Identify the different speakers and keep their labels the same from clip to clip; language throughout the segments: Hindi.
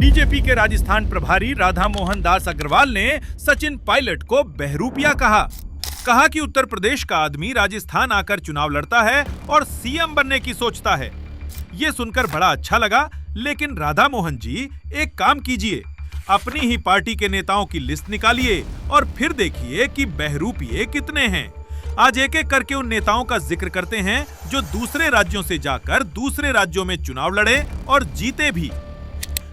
Speaker 1: बीजेपी के राजस्थान प्रभारी राधा मोहन दास अग्रवाल ने सचिन पायलट को बहरूपिया कहा कि उत्तर प्रदेश का आदमी राजस्थान आकर चुनाव लड़ता है और सीएम बनने की सोचता है। ये सुनकर बड़ा अच्छा लगा, लेकिन राधा मोहन जी एक काम कीजिए, अपनी ही पार्टी के नेताओं की लिस्ट निकालिए और फिर देखिए कि बहरूपिये कितने हैं। आज एक एक करके उन नेताओं का जिक्र करते हैं जो दूसरे राज्यों से जाकर दूसरे राज्यों में चुनाव लड़े और जीते भी।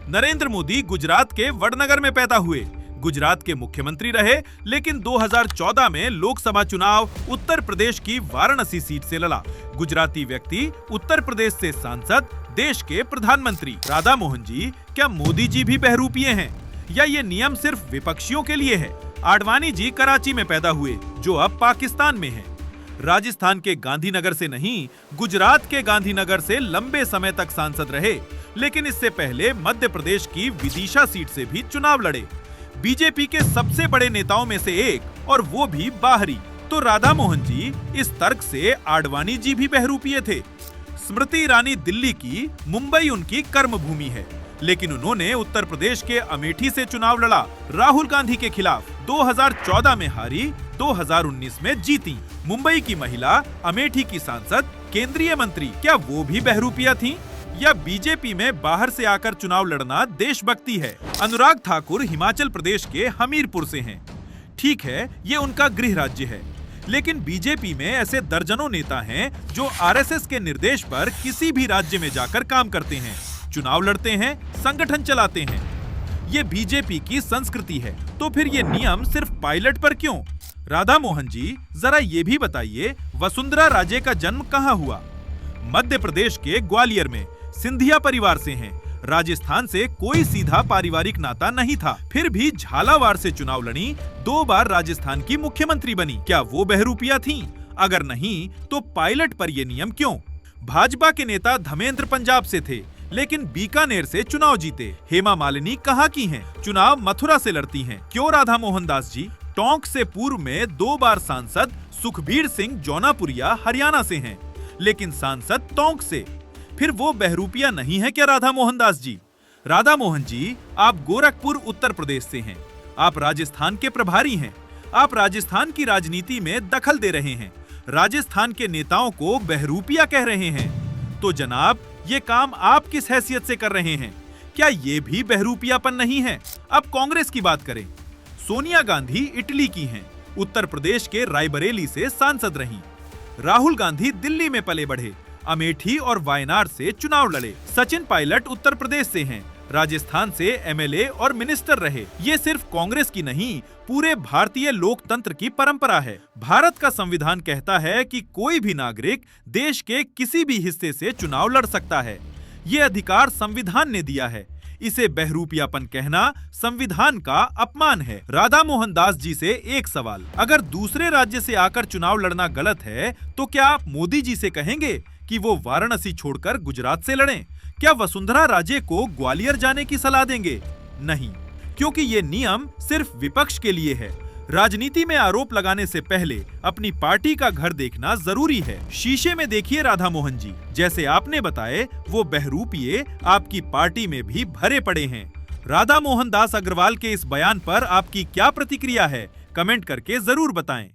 Speaker 1: नरेंद्र मोदी गुजरात के वडनगर में पैदा हुए, गुजरात के मुख्यमंत्री रहे, लेकिन 2014 में लोकसभा चुनाव उत्तर प्रदेश की वाराणसी सीट से लड़ा। गुजराती व्यक्ति उत्तर प्रदेश से सांसद, देश के प्रधानमंत्री। राधा मोहन जी, क्या मोदी जी भी बहरूपिये हैं या ये नियम सिर्फ विपक्षियों के लिए है? आडवाणी जी कराची में पैदा हुए, जो अब पाकिस्तान में है। राजस्थान के गांधीनगर से नहीं, गुजरात के गांधीनगर से लंबे समय तक सांसद रहे, लेकिन इससे पहले मध्य प्रदेश की विदिशा सीट से भी चुनाव लड़े। बीजेपी के सबसे बड़े नेताओं में से एक, और वो भी बाहरी। तो राधा मोहन जी, इस तर्क से आडवाणी जी भी बहरूपिये थे। स्मृति ईरानी दिल्ली की, मुंबई उनकी कर्म भूमि है, लेकिन उन्होंने उत्तर प्रदेश के अमेठी से चुनाव लड़ा, राहुल गांधी के खिलाफ। 2014 में हारी, 2019 में जीती। मुंबई की महिला, अमेठी की सांसद, केंद्रीय मंत्री, क्या वो भी बहरूपिया थीं? या बीजेपी में बाहर से आकर चुनाव लड़ना देशभक्ति है? अनुराग ठाकुर हिमाचल प्रदेश के हमीरपुर से हैं। ठीक है, ये उनका गृह राज्य है, लेकिन बीजेपी में ऐसे दर्जनों नेता हैं जो आरएसएस के निर्देश पर किसी भी राज्य में जाकर काम करते हैं, चुनाव लड़ते हैं, संगठन चलाते हैं। ये बीजेपी की संस्कृति है। तो फिर ये नियम सिर्फ पायलट पर क्यों? राधा मोहन जी, जरा ये भी बताइए, वसुंधरा राजे का जन्म कहाँ हुआ? मध्य प्रदेश के ग्वालियर में, सिंधिया परिवार से हैं। राजस्थान से कोई सीधा पारिवारिक नाता नहीं था, फिर भी झालावाड़ से चुनाव लड़ी, 2 बार राजस्थान की मुख्यमंत्री बनी। क्या वो बहरूपिया थीं? अगर नहीं, तो पायलट पर ये नियम क्यों? भाजपा के नेता धर्मेंद्र पंजाब से थे, लेकिन बीकानेर से चुनाव जीते। हेमा मालिनी कहाँ की हैं? चुनाव मथुरा से लड़ती हैं। क्यों राधा मोहन दास जी? टोंक से पूर्व में 2 बार सांसद सुखबीर सिंह जौनापुरिया हरियाणा से हैं, लेकिन सांसद टोंक से। फिर वो बहरूपिया नहीं है क्या राधा मोहन दास जी? राधा मोहन जी, आप गोरखपुर उत्तर प्रदेश से हैं, आप राजस्थान के प्रभारी हैं, आप राजस्थान की राजनीति में दखल दे रहे हैं, राजस्थान के नेताओं को बहरूपिया कह रहे हैं। तो जनाब, ये काम आप किस हैसियत से कर रहे हैं? क्या ये भी बहरूपियापन नहीं है? अब कांग्रेस की बात करें। सोनिया गांधी इटली की हैं, उत्तर प्रदेश के रायबरेली से सांसद रहीं। राहुल गांधी दिल्ली में पले बढ़े, अमेठी और वायनाड से चुनाव लड़े। सचिन पायलट उत्तर प्रदेश से हैं, राजस्थान से एमएलए और मिनिस्टर रहे। ये सिर्फ कांग्रेस की नहीं, पूरे भारतीय लोकतंत्र की परंपरा है। भारत का संविधान कहता है कि कोई भी नागरिक देश के किसी भी हिस्से से चुनाव लड़ सकता है। ये अधिकार संविधान ने दिया है। इसे बहरूपियापन कहना संविधान का अपमान है। राधा मोहन दास जी से एक सवाल, अगर दूसरे राज्य से आकर चुनाव लड़ना गलत है, तो क्या आप मोदी जी से कहेंगे कि वो वाराणसी छोड़कर गुजरात से लड़ें? क्या वसुंधरा राजे को ग्वालियर जाने की सलाह देंगे? नहीं, क्योंकि ये नियम सिर्फ विपक्ष के लिए है। राजनीति में आरोप लगाने से पहले अपनी पार्टी का घर देखना जरूरी है। शीशे में देखिए राधा मोहन जी, जैसे आपने बताए, वो बहरूपिये आपकी पार्टी में भी भरे पड़े हैं। राधा मोहन दास अग्रवाल के इस बयान पर आपकी क्या प्रतिक्रिया है? कमेंट करके जरूर बताएं।